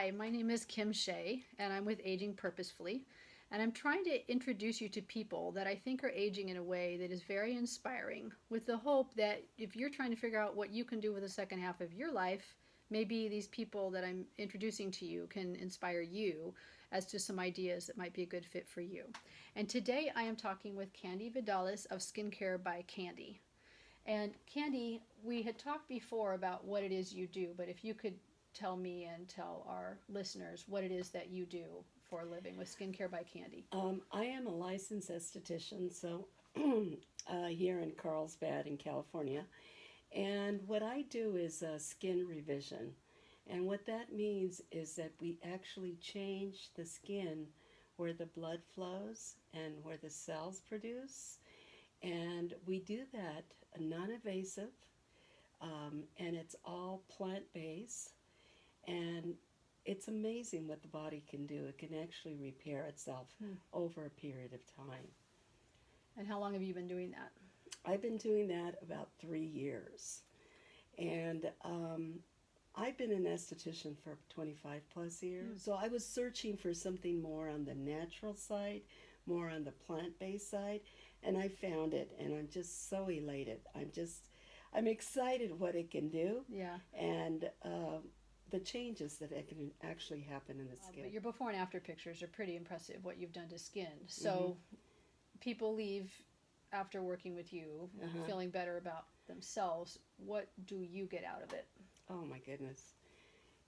Hi, my name is Kim Shea, and I'm with Aging Purposefully. And I'm trying to introduce you to people that I think are aging in a way that is very inspiring, with the hope that if you're trying to figure out what you can do with the second half of your life, maybe these people that I'm introducing to you can inspire you as to some ideas that might be a good fit for you. And today I am talking with Candy Vidales of Skincare by Candy. And Candy, we had talked before about what it is you do, but if you could tell me and tell our listeners what it is that you do for a living with Skincare by Candy. I am a licensed esthetician, so here in Carlsbad in California. And what I do is skin revision. And what that means is that we actually change the skin where the blood flows and where the cells produce. And we do that non-invasive, and it's all plant-based. And it's amazing what the body can do. It can actually repair itself over a period of time. And how long have you been doing that? I've been doing that about 3 years. And I've been an esthetician for 25 plus years. So I was searching for something more on the natural side, more on the plant-based side, and I found it, and I'm just so elated. I'm excited what it can do. Yeah. And the changes that can actually happen in the skin. But your before and after pictures are pretty impressive, what you've done to skin. So people leave after working with you feeling better about themselves. What do you get out of it? Oh my goodness.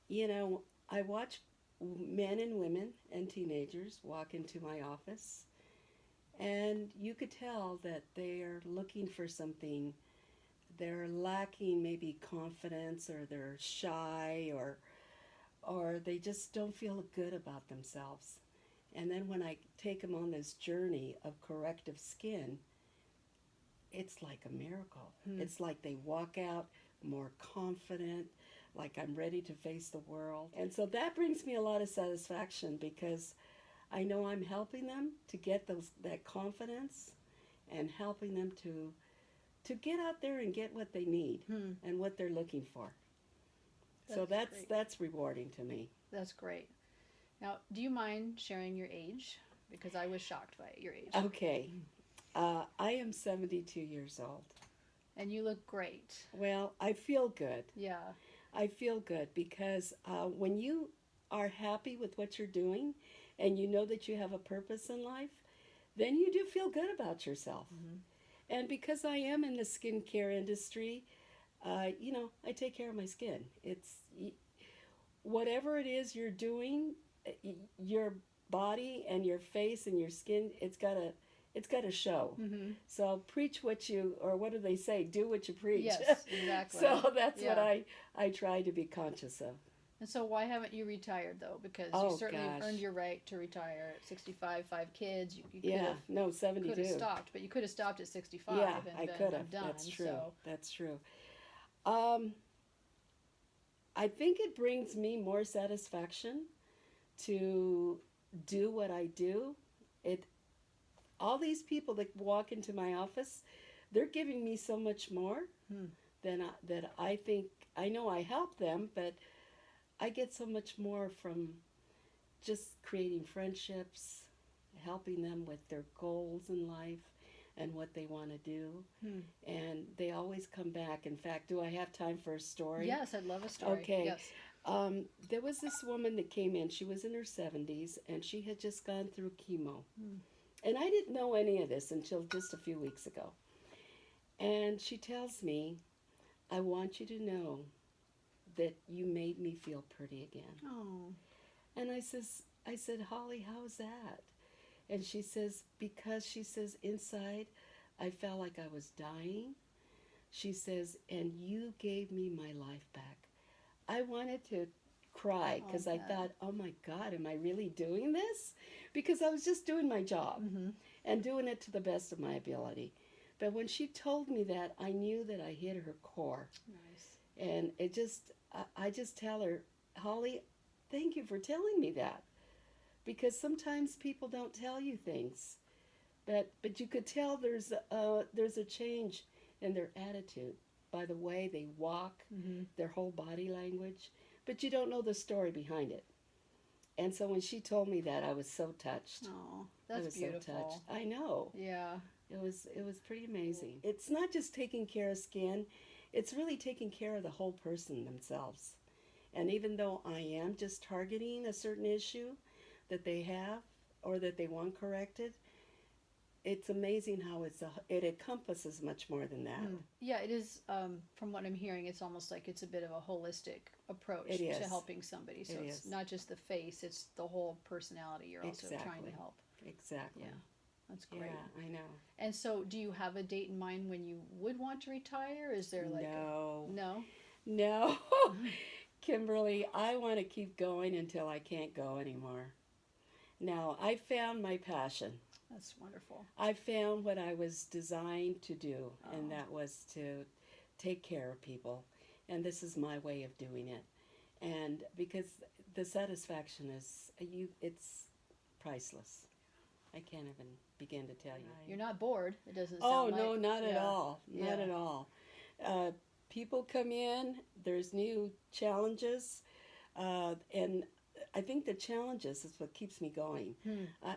You know, I watch men and women and teenagers walk into my office, and you could tell that they're looking for something. They're lacking maybe confidence, or they're shy, or they just don't feel good about themselves. And then when I take them on this journey of corrective skin, it's like a miracle. It's like they walk out more confident, like I'm ready to face the world. And so that brings me a lot of satisfaction, because I know I'm helping them to get that confidence, and helping them to get out there and get what they need and what they're looking for. So that's rewarding to me. That's great. Now, do you mind sharing your age? Because I was shocked by your age. Okay. I am 72 years old. And you look great. Well, I feel good. Yeah. I feel good because when you are happy with what you're doing, and you know that you have a purpose in life, then you do feel good about yourself. And because I am in the skincare industry, I take care of my skin. It's whatever it is you're doing, your body and your face and your skin, it's got to show. So preach what what do they say? Do what you preach. Yes, exactly. So that's what I try to be conscious of. And so why haven't you retired, though? Because you certainly earned your right to retire at 65, 5 kids. You could have, 72. Could have stopped, but you could have stopped at 65 Yeah, and I been could have. done. That's true. So. That's true. I think it brings me more satisfaction to do what I do. All these people that walk into my office, they're giving me so much more that I think, I know I help them, but I get so much more from just creating friendships, helping them with their goals in life and what they want to do. And they always come back. In fact, do I have time for a story? Yes, I'd love a story. Okay. Yes. There was this woman that came in. She was in her 70s, and she had just gone through chemo. And I didn't know any of this until just a few weeks ago. And she tells me, I want you to know that you made me feel pretty again. Oh. And I said, Holly, how's that? And she says, because she says, inside, I felt like I was dying. She says, and you gave me my life back. I wanted to cry because I thought, oh my God, am I really doing this? Because I was just doing my job and doing it to the best of my ability. But when she told me that, I knew that I hit her core. Nice. And I just tell her, Holly, thank you for telling me that. Because sometimes people don't tell you things. But you could tell there's a change in their attitude by the way they walk, their whole body language. But you don't know the story behind it. And so when she told me that, I was so touched. Oh, I that's was so touched. beautiful. I know. Yeah. It was pretty amazing. It's not just taking care of skin, it's really taking care of the whole person themselves. And even though I am just targeting a certain issue that they have or that they want corrected, it's amazing how it encompasses much more than that. Yeah, it is. From what I'm hearing, it's almost like it's a bit of a holistic approach It is. to helping somebody. So It it's is. not just the face; it's the whole personality. You're also trying Exactly. to help. Exactly. Yeah, that's great. Yeah, I know. And so, do you have a date in mind when you would want to retire? Is there like No. no? No. Kimberly, I want to keep going until I can't go anymore. Now, I found my passion. That's wonderful. I found what I was designed to do, and Oh. that was to take care of people. And this is my way of doing it. And because the satisfaction is, it's priceless. I can't even begin to tell you. You're not bored. It doesn't Oh, sound no, like. not at Yeah. all. Not Yeah. at all. People come in, there's new challenges, and I think the challenges is what keeps me going.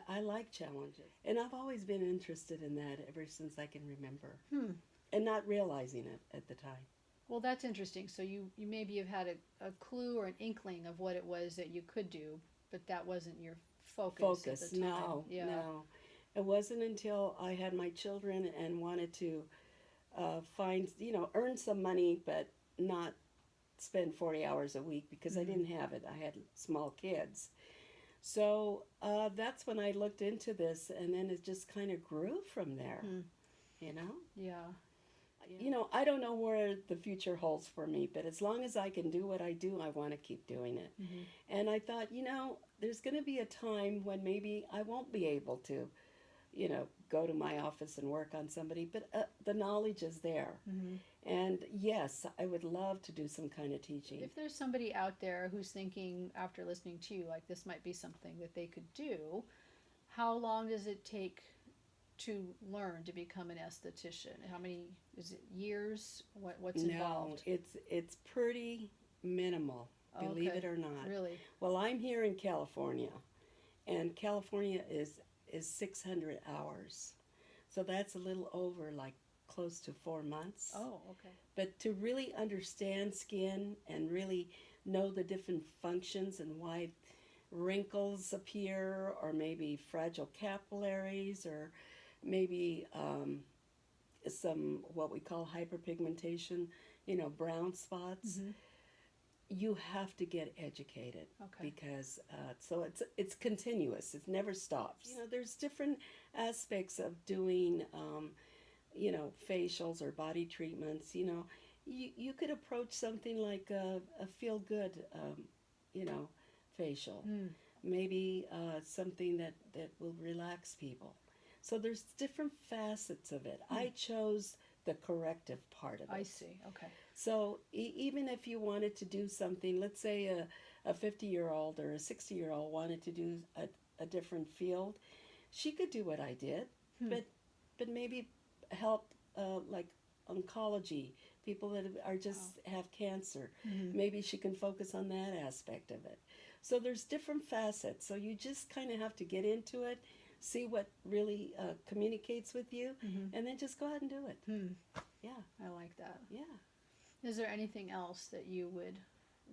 I like challenges. And I've always been interested in that ever since I can remember. And not realizing it at the time. Well, that's interesting. So you maybe have had a clue or an inkling of what it was that you could do, but that wasn't your focus at the time. No, Yeah. no. It wasn't until I had my children and wanted to find, earn some money, but not spend 40 hours a week because I didn't have it. I had small kids. So that's when I looked into this, and then it just kind of grew from there, you know? Yeah. I don't know where the future holds for me, but as long as I can do what I do, I want to keep doing it. And I thought, there's going to be a time when maybe I won't be able to, go to my office and work on somebody, but the knowledge is there. And yes, I would love to do some kind of teaching. If there's somebody out there who's thinking after listening to you, like this might be something that they could do, how long does it take to learn to become an esthetician? How many, is it years? What's involved? No, it's pretty minimal, believe it or not. Really? Well, I'm here in California, and California is 600 hours. So that's a little over like close to 4 months. Oh, okay. But to really understand skin and really know the different functions and why wrinkles appear, or maybe fragile capillaries, or maybe some what we call hyperpigmentation, brown spots. You have to get educated. Okay. Because so it's continuous. It never stops. There's different aspects of doing facials or body treatments. You could approach something like a feel good facial. Maybe something that will relax people. So there's different facets of it. I chose the corrective part of it. I see. Okay. So even if you wanted to do something, let's say a 50-year-old or a 60-year-old wanted to do a different field, she could do what I did, but maybe help like oncology, people that are just have cancer. Maybe she can focus on that aspect of it. So there's different facets. So you just kind of have to get into it, see what really communicates with you, and then just go ahead and do it. Yeah. I like that. Yeah. Is there anything else that you would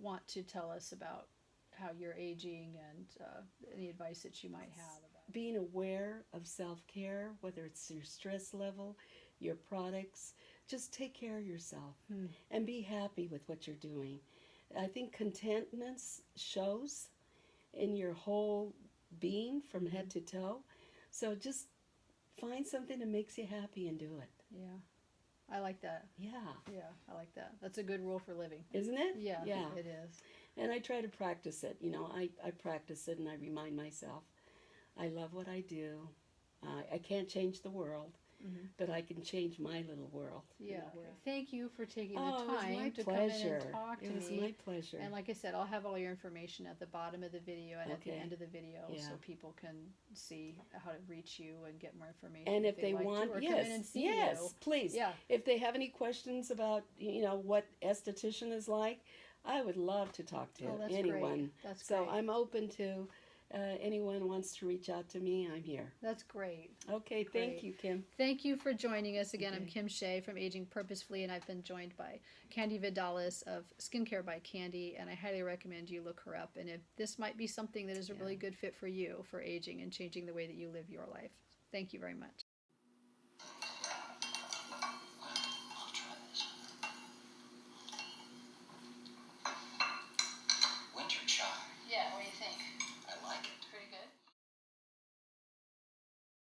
want to tell us about how you're aging, and any advice that you might have about being aware of self-care, whether it's your stress level, your products? Just take care of yourself and be happy with what you're doing. I think contentment shows in your whole being from head to toe. So just find something that makes you happy and do it. Yeah. I like that. Yeah. Yeah, I like that. That's a good rule for living. Isn't it? Yeah, Yeah. it is. And I try to practice it. I practice it, and I remind myself, I love what I do. I can't change the world, but I can change my little world. Yeah. Thank you for taking the Oh, it was time my to come in pleasure. and talk to It was me. my pleasure. And like I said, I'll have all your information at the bottom of the video and at the Okay. end of the video, Yeah. so people can see how to reach you and get more information. And if they like want, to, or yes, come in and see yes, you. please. Yeah. If they have any questions about, what esthetician is like, I would love to talk to Oh, that's anyone. great. That's So great. I'm open to anyone wants to reach out to me. I'm here. That's great. Okay, thank Great. you, Kim. Thank you for joining us again. I'm Okay. Kim Shea from Aging Purposefully, and I've been joined by Candy Vidales of Skincare by Candy, and I highly recommend you look her up. And if this might be something that is a Yeah. really good fit for you for aging and changing the way that you live your life. Thank you very much.